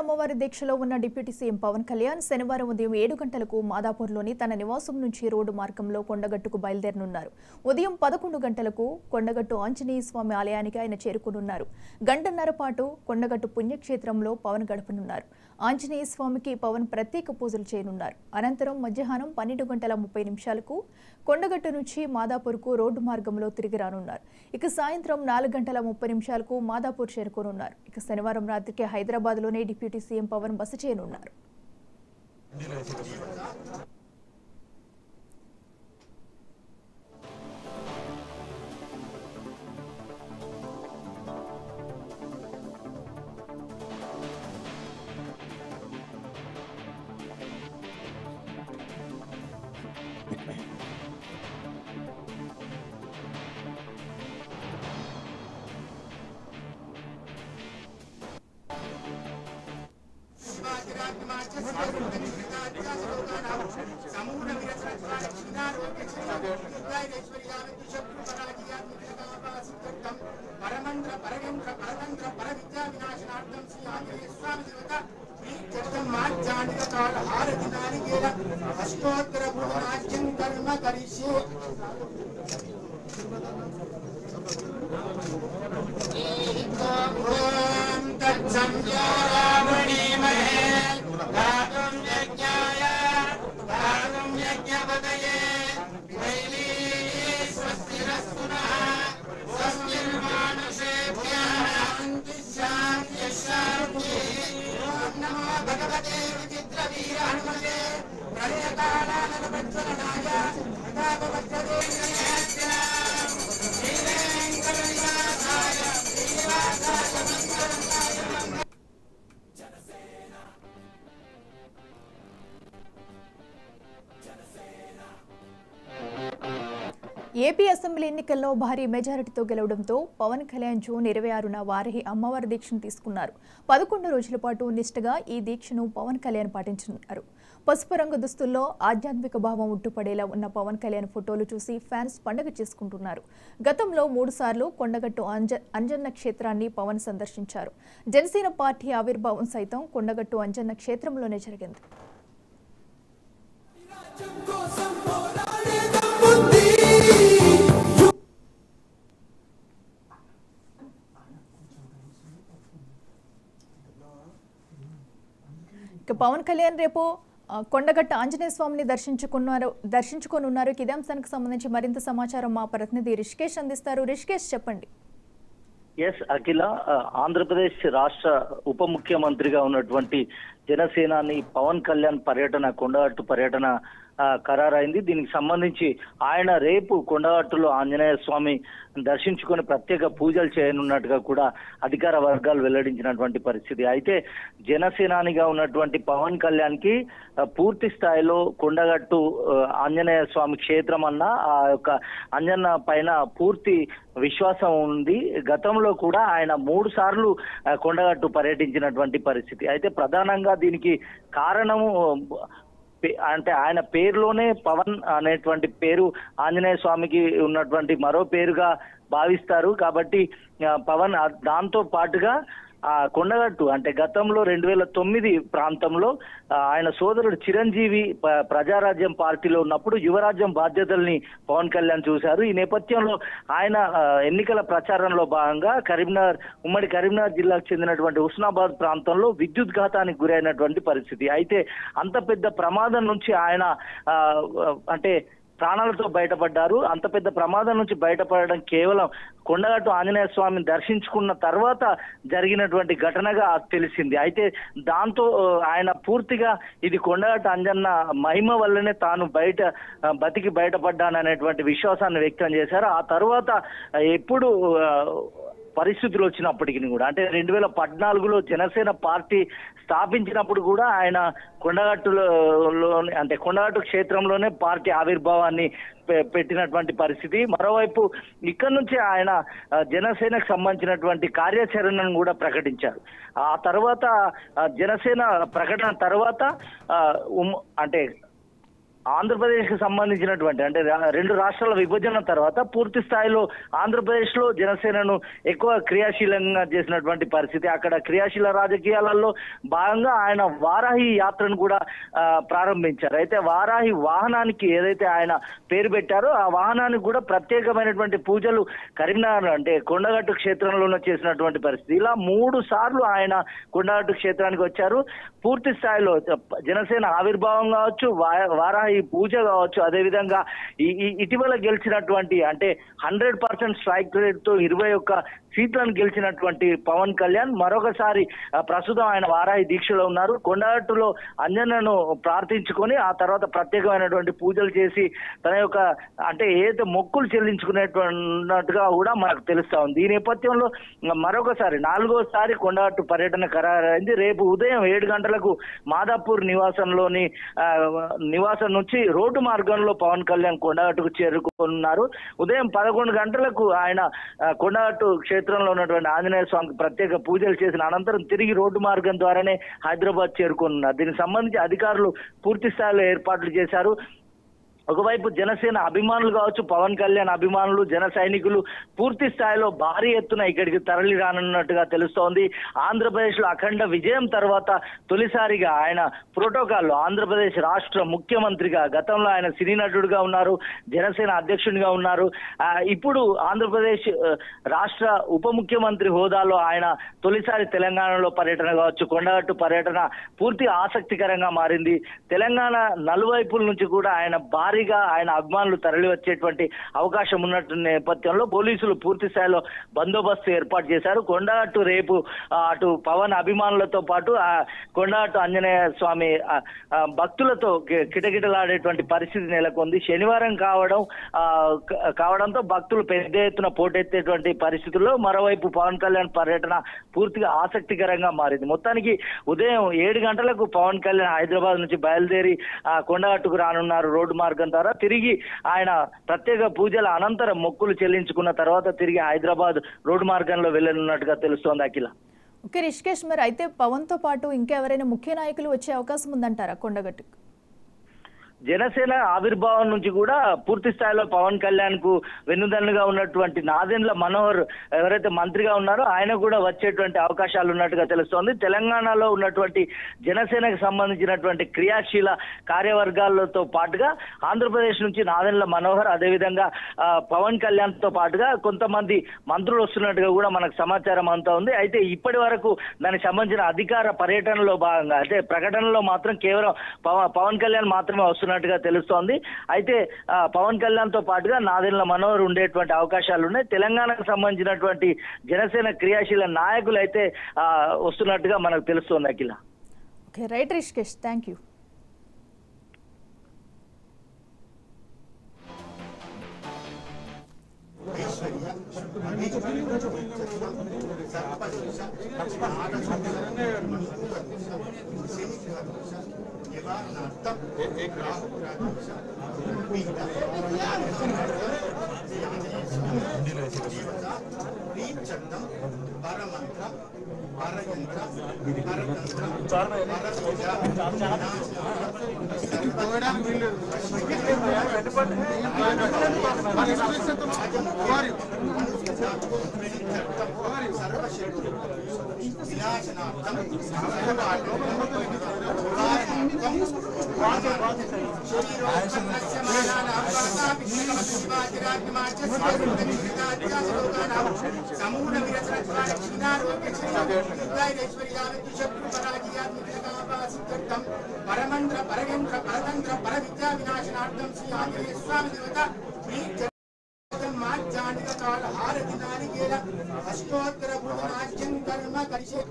అమ్మవారి దీక్షలో ఉన్న డిప్యూటీ సీఎం పవన్ కళ్యాణ్ శనివారం ఉదయం 7 గంటలకు మాదాపూర్లోని తన నివాసం నుంచి రోడ్డు మార్గంలో కొండగట్టుకు బయలుదేరనున్నారు. ఉదయం 11 గంటలకు కొండగట్టు ఆంజనేయ స్వామి ఆలయానికి ఆయన చేరుకోనున్నారు. గంటన్నర పాటు కొండగట్టు పుణ్యక్షేత్రంలో పవన్ గడపనున్నారు. ఆంజనేయ స్వామికి పవన్ ప్రత్యేక పూజలు చేయనున్నారు. అనంతరం మధ్యాహ్నం 12:30 కొండగట్టు నుంచి మాదాపూర్కు రోడ్డు మార్గంలో తిరిగి రానున్నారు. ఇక సాయంత్రం 4:30 మాదాపూర్ చేరుకోనున్నారు. ఇక శనివారం రాత్రికి హైదరాబాద్లోనే డిప్యూటీ సీఎం పవన్ బస చేయనున్నారు. ఏపీ అసెంబ్లీ ఎన్నికల్లో భారీ మెజారిటీతో గెలవడంతో పవన్ కళ్యాణ్ జూన్ 26న వారాహి అమ్మవారి దీక్షను తీసుకున్నారు. 11 రోజుల పాటు నిష్ఠగా ఈ దీక్షను పవన్ కళ్యాణ్ పాటించనున్నారు. పసుపు రంగు దుస్తుల్లో ఆధ్యాత్మిక భావం ఉట్టుపడేలా ఉన్న పవన్ కళ్యాణ్ ఫోటోలు చూసి ఫ్యాన్స్ పండుగ చేసుకుంటున్నారు. గతంలో 3 సార్లు కొండగట్టు అంజన్న క్షేత్రాన్ని పవన్ సందర్శించారు. జనసేన పార్టీ ఆవిర్భావం సైతం కొండగట్టు అంజన్న క్షేత్రంలోనే జరిగింది. పవన్ కళ్యాణ్ రేపు కొండగట్టు ఆంజనేయ స్వామిని దర్శించుకోనున్నారు. ఇదే అంశానికి సంబంధించి మరింత సమాచారం మా ప్రతినిధి రిషికేష్ అందిస్తారు. రిషికేష్, చెప్పండి. అఖిల, ఆంధ్రప్రదేశ్ రాష్ట్ర ఉప ముఖ్యమంత్రిగా ఉన్నటువంటి జనసేనాని పవన్ కళ్యాణ్ పర్యటన, కొండగట్టు పర్యటన ఖరారైంది. దీనికి సంబంధించి ఆయన రేపు కొండగట్టులో ఆంజనేయ స్వామి దర్శించుకొని ప్రత్యేక పూజలు చేయనున్నట్టుగా కూడా అధికార వర్గాలు వెల్లడించినటువంటి పరిస్థితి. అయితే జనసేనానిగా ఉన్నటువంటి పవన్ కళ్యాణ్ కి పూర్తి స్థాయిలో కొండగట్టు ఆంజనేయ స్వామి క్షేత్రం అన్న ఆ యొక్క అంజన్న పైన పూర్తి విశ్వాసం ఉంది. గతంలో కూడా ఆయన 3 సార్లు కొండగట్టు పర్యటించినటువంటి పరిస్థితి. అయితే ప్రధానంగా దీనికి కారణము అంటే ఆయన పేరులోనే పవన్ అనేటువంటి పేరు ఆంజనేయ స్వామికి ఉన్నటువంటి మరో పేరుగా భావిస్తారు. కాబట్టి పవన్ దాంతో పాటుగా కొండగట్టు అంటే గతంలో 2009 ప్రాంతంలో ఆయన సోదరుడు చిరంజీవి ప్రజారాజ్యం పార్టీలో ఉన్నప్పుడు యువరాజ్యం బాధ్యతల్ని పవన్ కళ్యాణ్ చూశారు. ఈ నేపథ్యంలో ఆయన ఎన్నికల ప్రచారంలో భాగంగా ఉమ్మడి కరీంనగర్ జిల్లాకు చెందినటువంటి హుస్నాబాద్ ప్రాంతంలో విద్యుత్ ఘాతానికి గురైనటువంటి పరిస్థితి. అయితే అంత పెద్ద ప్రమాదం నుంచి ఆయన అంటే ప్రాణాలతో బయటపడ్డారు. అంత పెద్ద ప్రమాదం నుంచి బయటపడడం కేవలం కొండగట్టు ఆంజనేయ స్వామిని దర్శించుకున్న తర్వాత జరిగినటువంటి ఘటనగా తెలిసింది. అయితే దాంతో ఆయన పూర్తిగా ఇది కొండగట్టు అంజన్న మహిమ వల్లనే తాను బతికి బయటపడ్డాననేటువంటి విశ్వాసాన్ని వ్యక్తం చేశారు. ఆ తర్వాత ఎప్పుడు పరిస్థితులు వచ్చినప్పటికీ కూడా అంటే 2014లో జనసేన పార్టీ స్థాపించినప్పుడు కూడా ఆయన కొండగట్టు క్షేత్రంలోనే పార్టీ ఆవిర్భావాన్ని పెట్టినటువంటి పరిస్థితి. మరోవైపు ఇక్కడ నుంచి ఆయన జనసేనకు సంబంధించినటువంటి కార్యాచరణను కూడా ప్రకటించారు. ఆ తర్వాత జనసేన ప్రకటన తర్వాత అంటే ఆంధ్రప్రదేశ్కి సంబంధించినటువంటి అంటే రెండు రాష్ట్రాల విభజన తర్వాత పూర్తి స్థాయిలో ఆంధ్రప్రదేశ్లో జనసేనను ఎక్కువ క్రియాశీలంగా చేసినటువంటి పరిస్థితి. అక్కడ క్రియాశీల రాజకీయాలలో భాగంగా ఆయన వారాహి యాత్రను కూడా ప్రారంభించారు. అయితే వారాహి వాహనానికి ఏదైతే ఆయన పేరు పెట్టారో ఆ వాహనానికి కూడా ప్రత్యేకమైనటువంటి పూజలు కరీంనగర్ అంటే కొండగట్టు క్షేత్రంలోనే చేసినటువంటి పరిస్థితి. ఇలా 3 సార్లు ఆయన కొండగట్టు క్షేత్రానికి వచ్చారు. పూర్తి స్థాయిలో జనసేన ఆవిర్భావం కావచ్చు, వారాహి పూజ కావచ్చు, అదేవిధంగా ఇటీవల గెలిచినటువంటి అంటే 100% స్ట్రైక్ రేట్ తో 21 సీట్లను గెలిచినటువంటి పవన్ కళ్యాణ్ మరొకసారి ప్రస్తుతం ఆయన వారాహి దీక్షలో ఉన్నారు. కొండగట్టులో అంజన్నను ప్రార్థించుకొని ఆ తర్వాత ప్రత్యేకమైనటువంటి పూజలు చేసి తన యొక్క అంటే ఏదైతే మొక్కులు చెల్లించుకునేట్టుగా కూడా మనకు తెలుస్తా ఉంది. ఈ నేపథ్యంలో మరొకసారి 4వసారి కొండగట్టు పర్యటన ఖరారైంది. రేపు ఉదయం 7 గంటలకు మాదాపూర్ నివాసం నుంచి రోడ్డు మార్గంలో పవన్ కళ్యాణ్ కొండగట్టుకు చేరుకున్నారు. ఉదయం 11 గంటలకు ఆయన కొండగట్టు క్షేత్రంలో ఉన్నటువంటి ఆంజనేయ స్వామికి ప్రత్యేక పూజలు చేసిన అనంతరం తిరిగి రోడ్డు మార్గం ద్వారానే హైదరాబాద్ చేరుకున్నారు. దీనికి సంబంధించి అధికారులు పూర్తి స్థాయిలో ఏర్పాట్లు చేశారు. ఒకవైపు జనసేన అభిమానులు కావచ్చు, పవన్ కళ్యాణ్ అభిమానులు, జన సైనికులు పూర్తి స్థాయిలో భారీ ఎత్తున ఇక్కడికి తరలి రానున్నట్టుగా తెలుస్తోంది. ఆంధ్రప్రదేశ్ లో అఖండ విజయం తర్వాత తొలిసారిగా ఆయన ప్రోటోకాల్లో ఆంధ్రప్రదేశ్ రాష్ట్ర ముఖ్యమంత్రిగా, గతంలో ఆయన సినీ నటుడుగా ఉన్నారు, జనసేన అధ్యక్షునిగా ఉన్నారు. ఇప్పుడు ఆంధ్రప్రదేశ్ రాష్ట్ర ఉప ముఖ్యమంత్రి హోదాలో ఆయన తొలిసారి తెలంగాణలో పర్యటన కావచ్చు, కొండగట్టు పర్యటన పూర్తి ఆసక్తికరంగా మారింది. తెలంగాణ నలువైపుల నుంచి కూడా ఆయన అభిమానులు తరలి వచ్చేటువంటి అవకాశం ఉన్నట్టు నేపథ్యంలో పోలీసులు పూర్తి స్థాయిలో బందోబస్తు ఏర్పాటు చేశారు. కొండగట్టు రేపు అటు పవన్ అభిమానులతో పాటు కొండగట్టు ఆంజనేయ స్వామి భక్తులతో కిటకిటలాడేటువంటి పరిస్థితి నెలకొంది. శనివారం కావడంతో భక్తులు పెద్ద ఎత్తున పోటెత్తేటువంటి పరిస్థితుల్లో మరోవైపు పవన్ కళ్యాణ్ పర్యటన పూర్తిగా ఆసక్తికరంగా మారింది. మొత్తానికి ఉదయం 7 గంటలకు పవన్ కళ్యాణ్ హైదరాబాద్ నుంచి బయలుదేరి కొండగట్టుకు రానున్నారు రోడ్డు మార్గం ద్వారా. తిరిగి ఆయన ప్రత్యేక పూజల అనంతరం మొక్కులు చెల్లించుకున్న తర్వాత తిరిగి హైదరాబాద్ రోడ్డు మార్గంలో వెళ్ళనున్నట్టుగా తెలుస్తోంది. అఖిల. ఓకే రిషికేష్, మరి అయితే పవన్ తో పాటు ఇంకెవరైనా ముఖ్య నాయకులు వచ్చే అవకాశం ఉందంటారా కొండగట్టుకు? జనసేన ఆవిర్భావం నుంచి కూడా పూర్తి స్థాయిలో పవన్ కళ్యాణ్ కు వెన్నుదన్నుగా ఉన్నటువంటి నాదెండ్ల మనోహర్ ఎవరైతే మంత్రిగా ఉన్నారో ఆయన కూడా వచ్చేటువంటి అవకాశాలు ఉన్నట్టుగా తెలుస్తోంది. తెలంగాణలో ఉన్నటువంటి జనసేనకు సంబంధించినటువంటి క్రియాశీల కార్యవర్గాలతో పాటుగా ఆంధ్రప్రదేశ్ నుంచి నాదెండ్ల మనోహర్, అదేవిధంగా పవన్ కళ్యాణ్ తో పాటుగా కొంతమంది మంత్రులు వస్తున్నట్టుగా కూడా మనకు సమాచారం అంతా ఉంది. అయితే ఇప్పటి వరకు దానికి సంబంధించిన అధికార పర్యటనలో భాగంగా అయితే ప్రకటనలో మాత్రం కేవలం పవన్ కళ్యాణ్ మాత్రమే వస్తున్నారు గా తెలుస్తోంది. అయితే పవన్ కళ్యాణ్ తో పాటుగా నాదెండ్ల మనోహర్ ఉండేటువంటి అవకాశాలు ఉన్నాయి. తెలంగాణకు సంబంధించినటువంటి జనసేన క్రియాశీల నాయకులు అయితే వస్తున్నట్టుగా మనకు తెలుస్తోంది. Akhila. Okay right Rishikesh, thank you. పరమంత్ర పరగేంద్ర పరతంత్ర పర విద్యా వినాశనార్థం శ్రీ ఆంజనేయ స్వామి దేవత కాల హారతి నారికేల అష్టోత్తర భువనాజ్యం కర్మ కరిషే